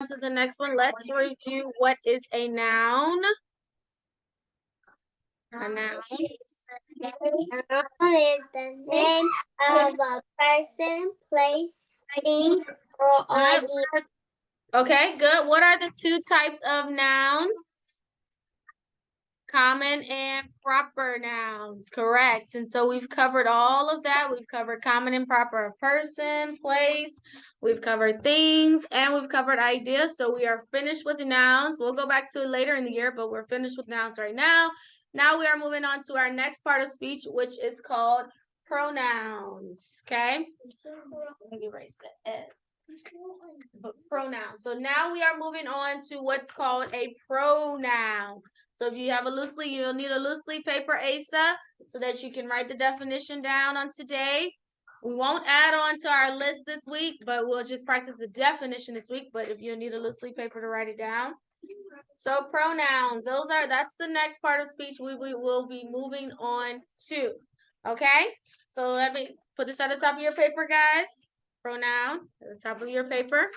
to the next one. Let's review what is a noun. A noun. A noun is the name of a person, place, thing, or idea. Okay, good. What are the two types of nouns? Common and proper nouns, correct. And so we've covered all of that. We've covered common and proper, a person, place, we've covered things, and we've covered ideas. So we are finished with the nouns. We'll go back to it later in the year, but we're finished with nouns right now. Now we are moving on to our next part of speech, which is called pronouns. Okay? Let me erase the S. Pronouns. So now we are moving on to what's called a pronoun. So if you have a loose leaf, you'll need a loose leaf paper, Asa, so that you can write the definition down on today. We won't add on to our list this week, but we'll just practice the definition this week. But if you need a loose leaf paper to write it down. So pronouns, that's the next part of speech we will be moving on to. Okay? So let me put this at the top of your paper, guys. Pronoun at the top of your paper.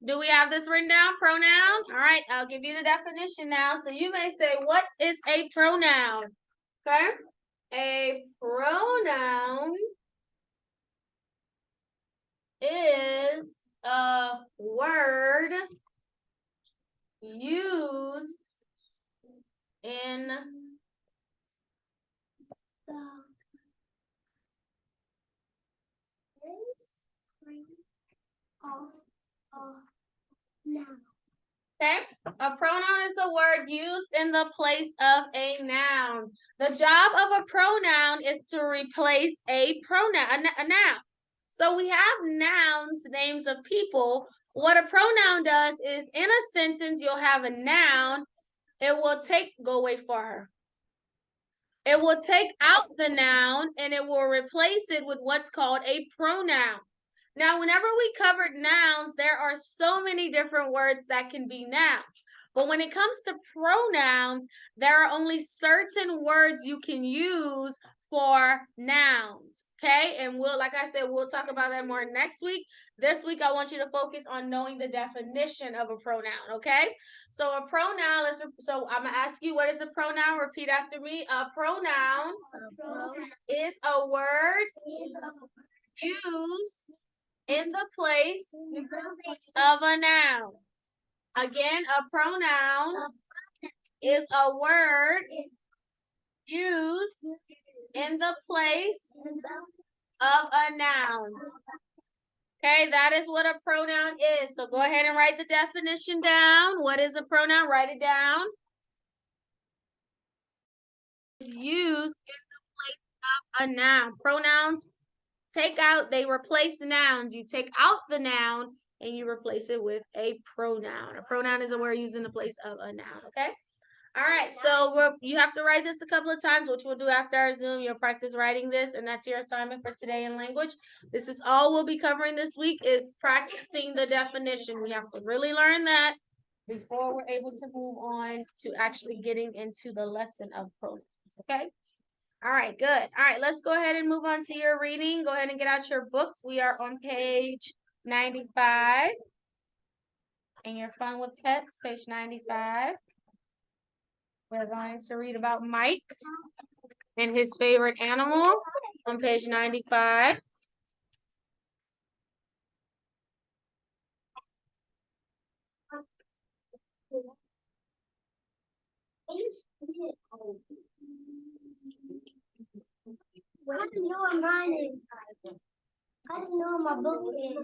Do we have this written down? Pronoun? All right, I'll give you the definition now. So you may say, what is a pronoun? Okay. A pronoun is a word used in the noun. Okay, a pronoun is a word used in the place of a noun. The job of a pronoun is to replace a pronoun, a noun. So we have nouns, names of people. What a pronoun does is in a sentence, you'll have a noun. It will go away for her. It will take out the noun and it will replace it with what's called a pronoun. Now, whenever we covered nouns, there are so many different words that can be nouns. But when it comes to pronouns, there are only certain words you can use for nouns. Okay? And like I said, we'll talk about that more next week. This week, I want you to focus on knowing the definition of a pronoun. Okay? So a pronoun so I'm going to ask you, what is a pronoun? Repeat after me. A pronoun is a word used in the place of a noun. Again, a pronoun is a word used in the place of a noun. Okay, that is what a pronoun is. So go ahead and write the definition down. What is a pronoun? Write it down. It's used in the place of a noun. Pronouns they replace nouns. You take out the noun and you replace it with a pronoun. A pronoun is a word used in the place of a noun, okay? All right, so you have to write this a couple of times, which we'll do after our Zoom. You'll practice writing this, and that's your assignment for today in language. This is all we'll be covering this week is practicing the definition. We have to really learn that before we're able to move on to actually getting into the lesson of pronouns, okay? All right, good. All right, let's go ahead and move on to your reading. Go ahead and get out your books. We are on page 95. And your Fun with Pets, page 95. We're going to read about Mike and his favorite animal on page 95. I didn't know I'm writing. I didn't know my book is.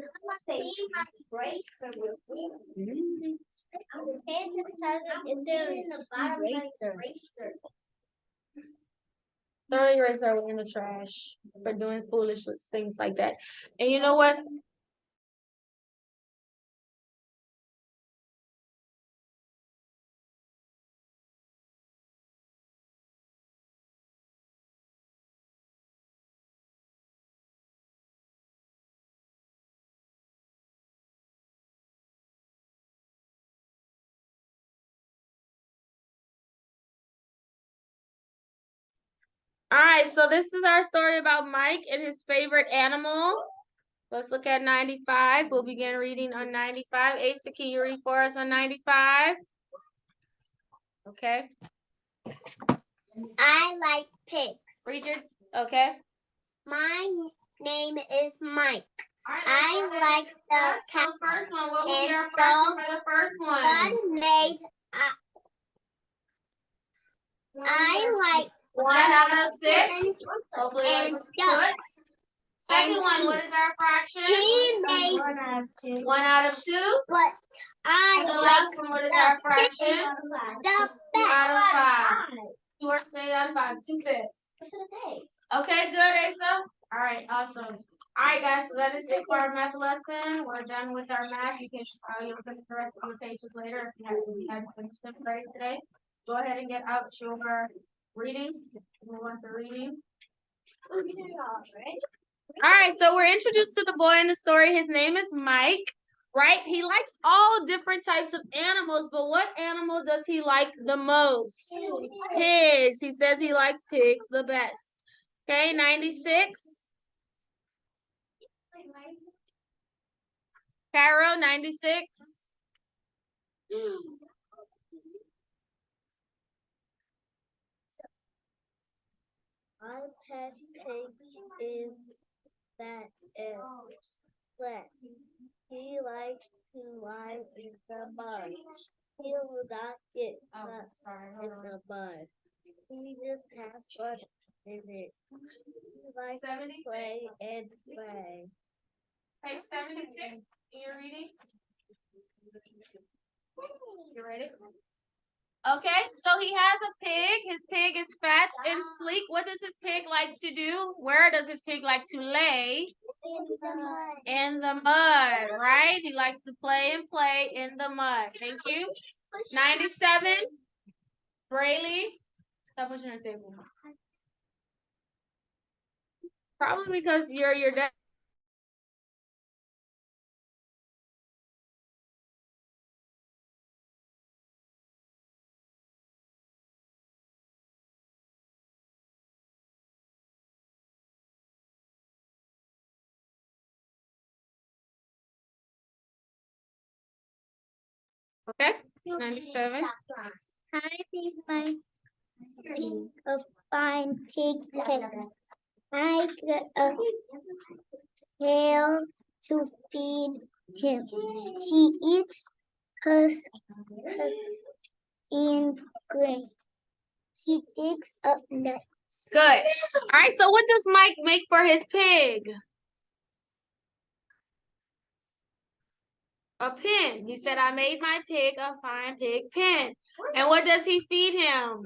I'm paying in the bottom eraser. Throw the eraser in the trash for doing foolish things like that. And you know what? All right, so this is our story about Mike and his favorite animal. Let's look at 95. We'll begin reading on 95. Asa, can you read for us on 95? Okay. I like pigs. Read your, okay. My name is Mike. All right, I like the cat. So first one, what will be and our first one for the first one? God made. I like 1 out of 6. Hopefully and like ducks. Second and one, what is our fraction? He made 1 out of 2. what I And the like last one, what is our fraction? the 2 out of best. 5. 2 or 3 out of 5, 2/5. What should I say? Okay, good, Asa. All right, awesome. All right, guys, so that is it for our math lesson. We're done with our math. You can you'll finish the rest of your pages later if you haven't finished them right today. Go ahead and get out your reading. Move on to reading. All right, so we're introduced to the boy in the story. His name is Mike, right? He likes all different types of animals, but what animal does he like the most? Pigs. He says he likes pigs the best. Okay, 96. Caro, 96. My pet pig is that is flat. He likes to lie in the mud. He will not get stuck in the mud. He just has fun in it. He likes to play and play. Page 76 in your reading. You ready? Okay, so he has a pig. His pig is fat and sleek. What does his pig like to do? Where does his pig like to lay? In the mud, right? He likes to play in the mud. Thank you. 97. Braylee. Stop pushing the table. Probably because you're your dad. Okay. 97. Hi, is my a fine pig. I got a tail to feed him. He eats husk and grain. He digs up nuts. Good. All right, so what does Mike make for his pig? A pen. He said, I made my pig a fine pig pen. And what does he feed him?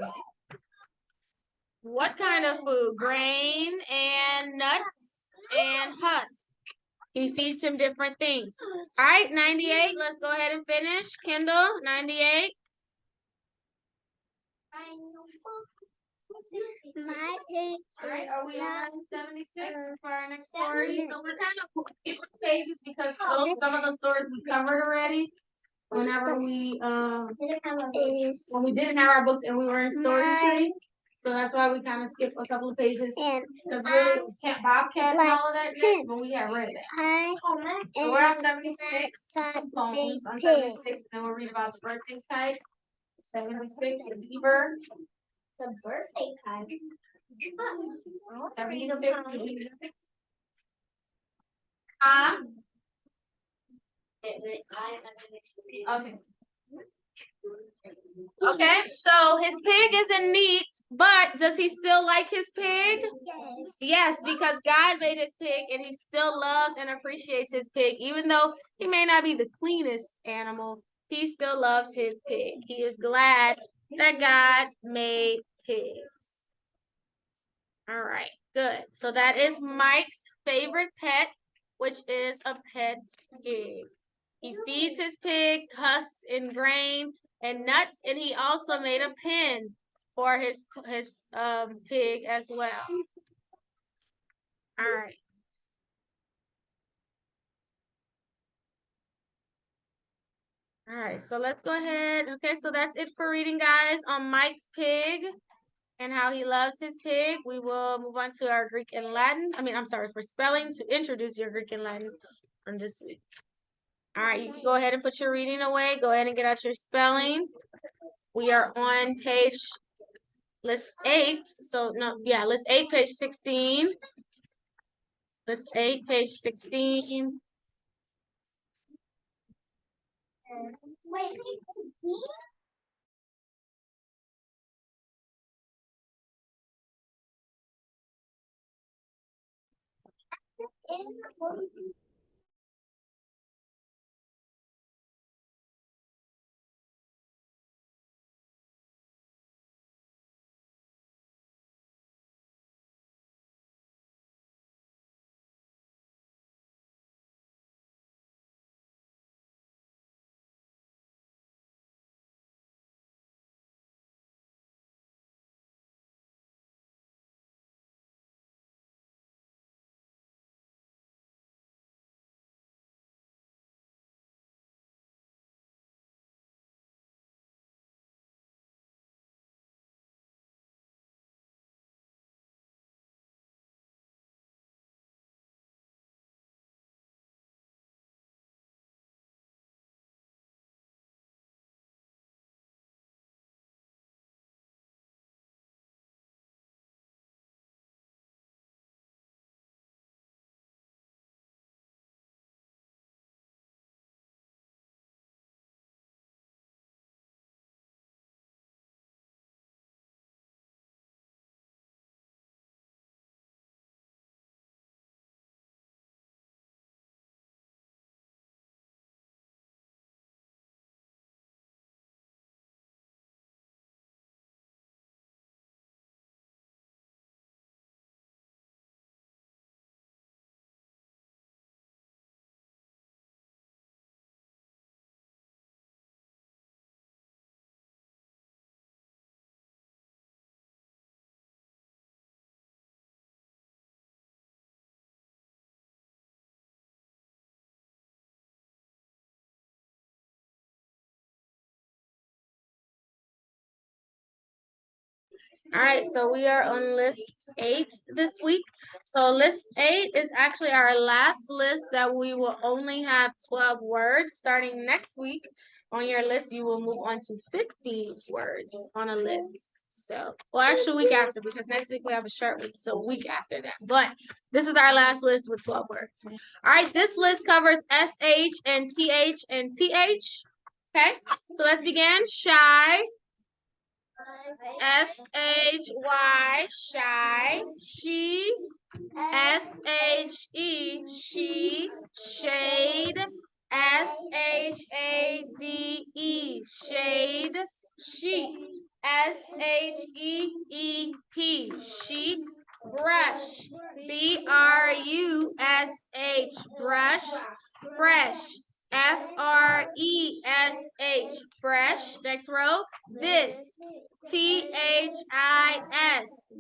What kind of food? Grain and nuts and husk. He feeds him different things. All right, 98. Let's go ahead and finish. Kendall, 98. My pig All right, are we is not. on 76 for our next story? So we're kind of skipping pages because some of those stories we covered already. Whenever we Is when we didn't have our books and we were in story my tree, so that's why we kind of skipped a couple of pages. and Because really it was Camp Bobcat and all of that next, but we had read that. I So we're on am 76 the poems on big 76, pig. and then we'll read about the birthday kite. 76, the beaver. The birthday card. 76, the beaver. Ah, okay. Okay, so his pig isn't neat, but does he still like his pig? Yes. Yes, because God made his pig and he still loves and appreciates his pig. Even though he may not be the cleanest animal, he still loves his pig. He is glad that God made pigs. All right, good. So that is Mike's favorite pet, which is a pet pig. He feeds his pig husks and grain and nuts, and he also made a pen for his pig as well. All right. All right, so let's go ahead. Okay, so that's it for reading, guys, on Mike's pig and how he loves his pig. We will move on to our Greek and Latin. I'm sorry, for spelling to introduce your Greek and Latin on this week. All right, you can go ahead and put your reading away. Go ahead and get out your spelling. We are on list 8. So, list 8, page 16. List 8, page 16. Wait, me? All right, so we are on list 8 this week. So list 8 is actually our last list that we will only have 12 words. Starting next week on your list, you will move on to 15 words on a list. So, well, actually week after, because next week we have a short week, so week after that. But this is our last list with 12 words. All right, this list covers SH and TH and TH. Okay, so let's begin. Shy. SHY, shy. She, SHE, she. Shade, SHADE, shade. Sheep, SHEEP, sheep. Brush, BRUSH, brush. Fresh, Fresh, fresh. Next row, this. This,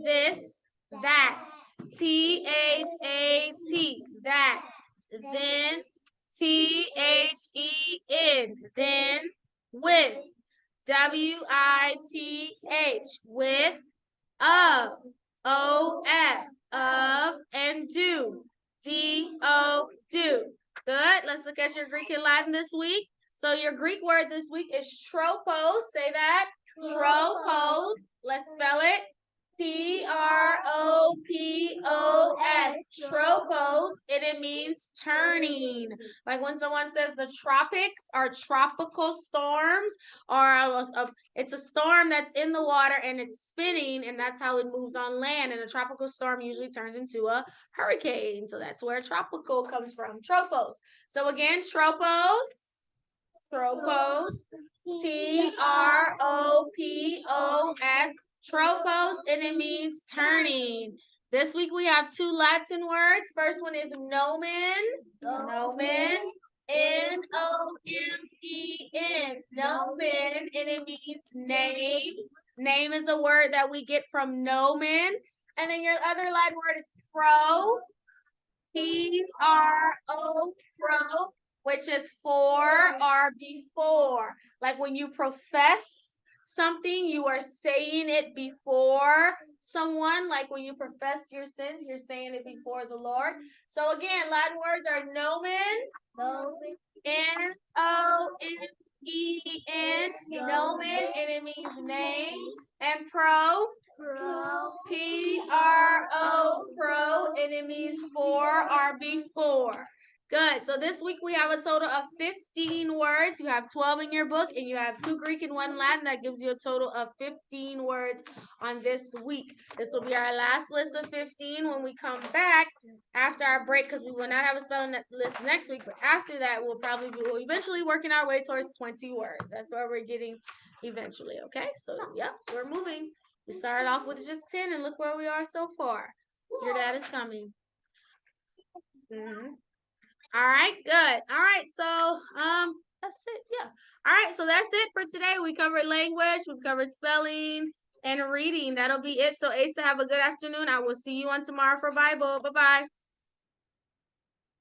this, that. That. Then, then, with. With, of, and do. Do. Good. Let's look at your Greek and Latin this week. So your Greek word this week is tropos. Say that. Tropos. Let's spell it. Tropos. Tropos. And it means turning. Like when someone says the tropics are tropical storms, or it's a storm that's in the water and it's spinning, and that's how it moves on land. And a tropical storm usually turns into a hurricane. So that's where tropical comes from. Tropos. So again, tropos. Tropos. Tropos. Tropos, and it means turning. This week we have two Latin words. First one is nomen. Nomen. Nomen. Nomen, and it means name. Name is a word that we get from nomen. And then your other Latin word is pro. Pro, which is for or before. Like when you profess something, you are saying it before someone. Like when you profess your sins, you're saying it before the Lord. So again, Latin words are nomen, Nomen, nomen, and it means name, and pro, pro, and it means for or before. Good. So this week we have a total of 15 words. You have 12 in your book, and you have 2 Greek and 1 Latin. That gives you a total of 15 words on this week. This will be our last list of 15 when we come back after our break, because we will not have a spelling list next week. But after that, we'll eventually working our way towards 20 words. That's where we're getting eventually. Okay. So yep, we're moving. We started off with just 10, and look where we are so far. Your dad is coming. All right, good. All right, so that's it. Yeah. All right, so that's it for today. We covered language, we covered spelling and reading. That'll be it. So Asa, have a good afternoon. I will see you on tomorrow for Bible. Bye-bye.